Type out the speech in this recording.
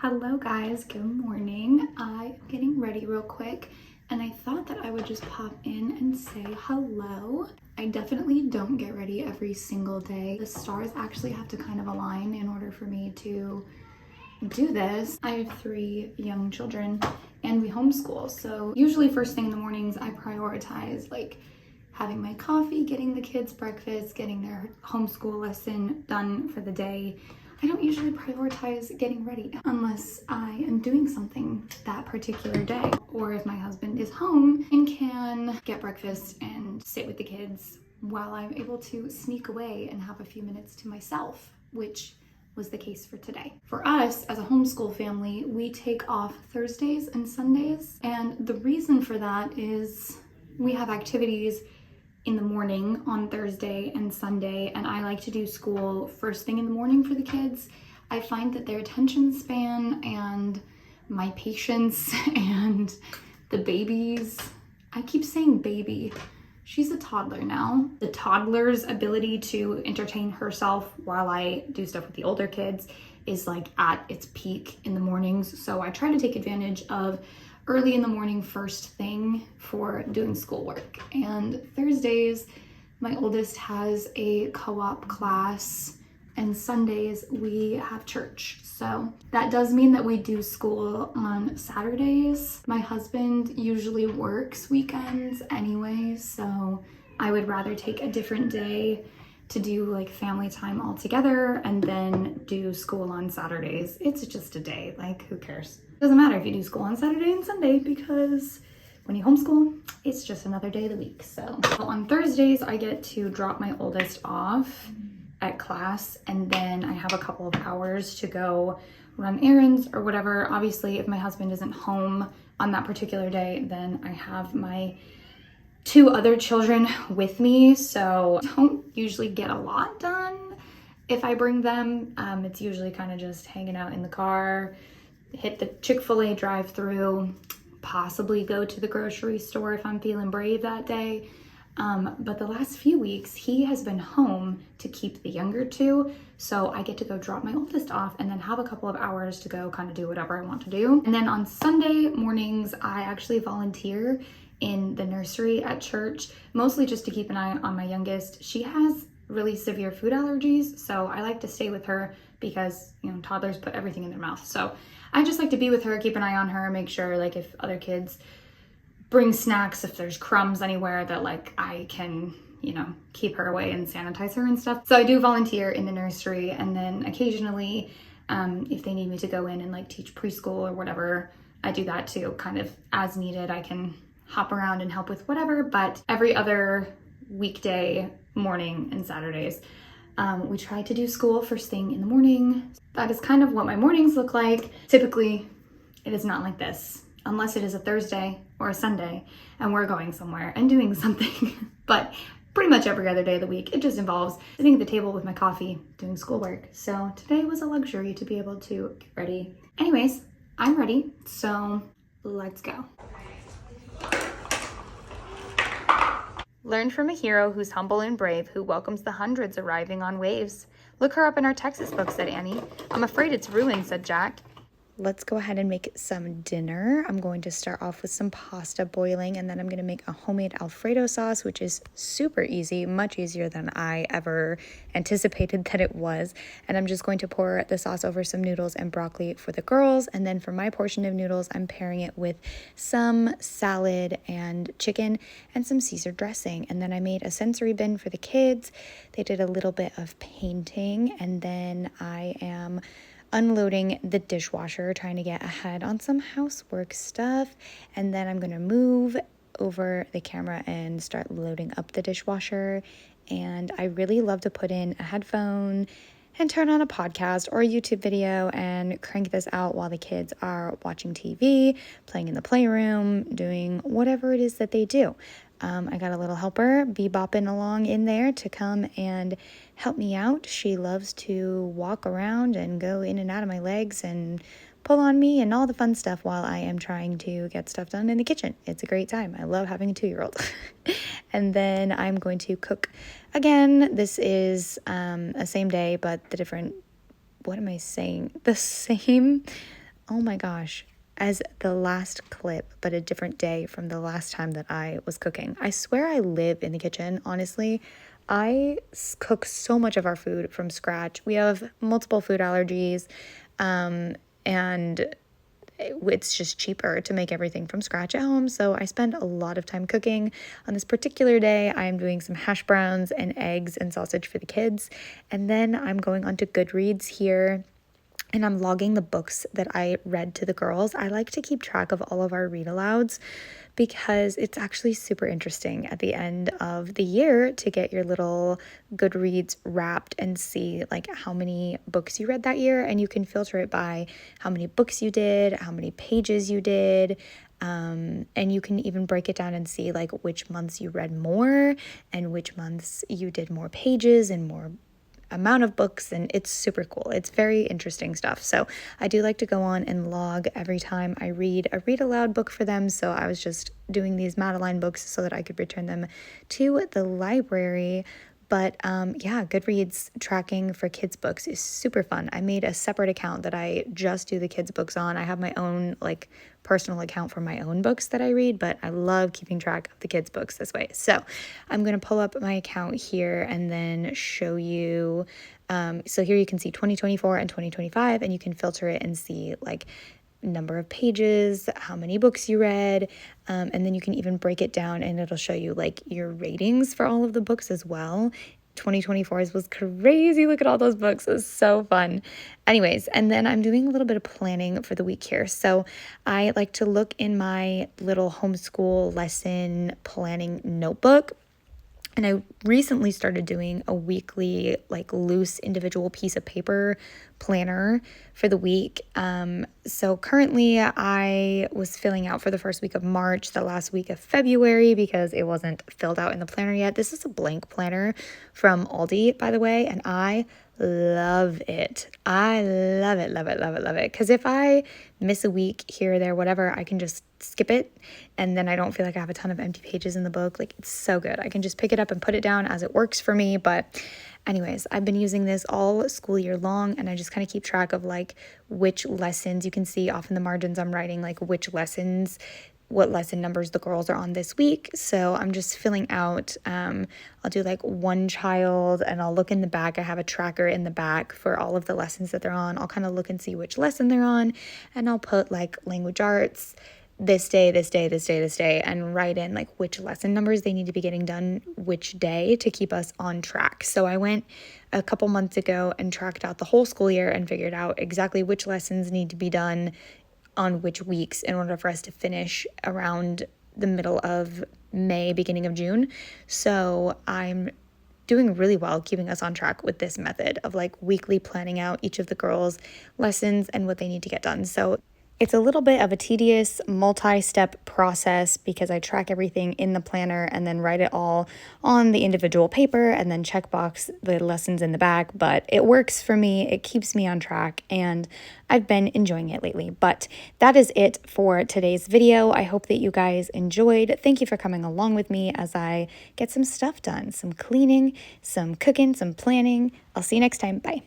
Hello guys, good morning. I am getting ready real quick and I thought that I would just pop in and say hello. I definitely don't get ready every single day. The stars actually have to kind of align in order for me to do this. I have 3 young children and we homeschool. So usually first thing in the mornings I prioritize like having my coffee, getting the kids breakfast, getting their homeschool lesson done for the day. I don't usually prioritize getting ready unless I am doing something that particular day, or if my husband is home and can get breakfast and sit with the kids while I'm able to sneak away and have a few minutes to myself, which was the case for today. For us as a homeschool family, we take off Thursdays and Sundays, and the reason for that is we have activities in the morning on Thursday and Sunday, and I like to do school first thing in the morning for the kids. I find that their attention span and my patience and the babies, I keep saying baby, she's a toddler now. The toddler's ability to entertain herself while I do stuff with the older kids is like at its peak in the mornings. So I try to take advantage of early in the morning first thing for doing schoolwork. And Thursdays, my oldest has a co-op class, and Sundays we have church. So that does mean that we do school on Saturdays. My husband usually works weekends anyway, so I would rather take a different day to do like family time all together and then do school on Saturdays. It's just a day, like who cares? Doesn't matter if you do school on Saturday and Sunday because when you homeschool, it's just another day of the week. So on Thursdays, I get to drop my oldest off at class, and then I have a couple of hours to go run errands or whatever. Obviously, if my husband isn't home on that particular day, then I have my 2 other children with me, so I don't usually get a lot done if I bring them. It's usually kind of just hanging out in the car, hit the Chick-fil-A drive-through, possibly go to the grocery store if I'm feeling brave that day. But the last few weeks, he has been home to keep the younger 2, so I get to go drop my oldest off and then have a couple of hours to go kind of do whatever I want to do. And then on Sunday mornings, I actually volunteer in the nursery at church, mostly just to keep an eye on my youngest. She has really severe food allergies, so I like to stay with her because, you know, toddlers put everything in their mouth. So I just like to be with her, keep an eye on her, make sure like if other kids bring snacks, if there's crumbs anywhere, that like I can, you know, keep her away and sanitize her and stuff. So I do volunteer in the nursery, and then occasionally if they need me to go in and like teach preschool or whatever, I do that too, kind of as needed. I can hop around and help with whatever, but every other weekday morning and Saturdays, we try to do school first thing in the morning. That is kind of what my mornings look like. Typically, it is not like this, unless it is a Thursday or a Sunday and we're going somewhere and doing something. But pretty much every other day of the week, it just involves sitting at the table with my coffee, doing schoolwork. So today was a luxury to be able to get ready. Anyways, I'm ready, so let's go. Learn from a hero who's humble and brave, who welcomes the hundreds arriving on waves. Look her up in our Texas book, said Annie. I'm afraid it's ruined, said Jack. Let's go ahead and make some dinner. I'm going to start off with some pasta boiling, and then I'm going to make a homemade Alfredo sauce, which is super easy, much easier than I ever anticipated that it was. And I'm just going to pour the sauce over some noodles and broccoli for the girls. And then for my portion of noodles, I'm pairing it with some salad and chicken and some Caesar dressing. And then I made a sensory bin for the kids. They did a little bit of painting, and then I am unloading the dishwasher, trying to get ahead on some housework stuff. And then I'm going to move over the camera and start loading up the dishwasher. And I really love to put in a headphone and turn on a podcast or a YouTube video and crank this out while the kids are watching TV, playing in the playroom, doing whatever it is that they do. I got a little helper bebopping along in there to come and help me out. She loves to walk around and go in and out of my legs and pull on me and all the fun stuff while I am trying to get stuff done in the kitchen. It's a great time. I love having a 2-year-old. And then I'm going to cook again. This is a same day, but the different, what am I saying? The same oh my gosh, as the last clip, but a different day from the last time that I was cooking. I swear I live in the kitchen, honestly. Cook so much of our food from scratch. We have multiple food allergies, and it's just cheaper to make everything from scratch at home. So I spend a lot of time cooking. On this particular day, I'm doing some hash browns and eggs and sausage for the kids. And then I'm going on to Goodreads here, and I'm logging the books that I read to the girls. I like to keep track of all of our read alouds because it's actually super interesting at the end of the year to get your little Goodreads wrapped and see like how many books you read that year. And you can filter it by how many books you did, how many pages you did. And you can even break it down and see like which months you read more and which months you did more pages and more amount of books, and it's super cool. It's very interesting stuff. So I do like to go on and log every time I read a read aloud book for them. So I was just doing these Madeline books so that I could return them to the library. But yeah, Goodreads tracking for kids' books is super fun. I made a separate account that I just do the kids' books on. I have my own like personal account for my own books that I read, but I love keeping track of the kids' books this way. So I'm going to pull up my account here and then show you. So here you can see 2024 and 2025, and you can filter it and see like number of pages, how many books you read, and then you can even break it down and it'll show you like your ratings for all of the books as well. 2024's was crazy. Look at all those books. It was so fun. Anyways, and then I'm doing a little bit of planning for the week here. So I like to look in my little homeschool lesson planning notebook. And I recently started doing a weekly, like loose individual piece of paper planner for the week. So currently I was filling out for the first week of March, the last week of February, because it wasn't filled out in the planner yet. This is a blank planner from Aldi, by the way, and I love it. I love it, love it, love it, love it. Because if I miss a week here or there, whatever, I can just skip it. And then I don't feel like I have a ton of empty pages in the book. Like, it's so good. I can just pick it up and put it down as it works for me. But anyways, I've been using this all school year long, and I just kind of keep track of like which lessons. You can see off in the margins I'm writing like which lessons, what lesson numbers the girls are on this week. So I'm just filling out, I'll do like one child, and I'll look in the back. I have a tracker in the back for all of the lessons that they're on. I'll kind of look and see which lesson they're on, and I'll put like language arts, this day, this day, this day, this day, and write in like which lesson numbers they need to be getting done which day to keep us on track. So I went a couple months ago and tracked out the whole school year and figured out exactly which lessons need to be done on which weeks in order for us to finish around the middle of May, beginning of June. So I'm doing really well keeping us on track with this method of like weekly planning out each of the girls' lessons and what they need to get done. So it's a little bit of a tedious multi-step process because I track everything in the planner and then write it all on the individual paper and then checkbox the lessons in the back. But it works for me. It keeps me on track, and I've been enjoying it lately. But that is it for today's video. I hope that you guys enjoyed. Thank you for coming along with me as I get some stuff done, some cleaning, some cooking, some planning. I'll see you next time. Bye.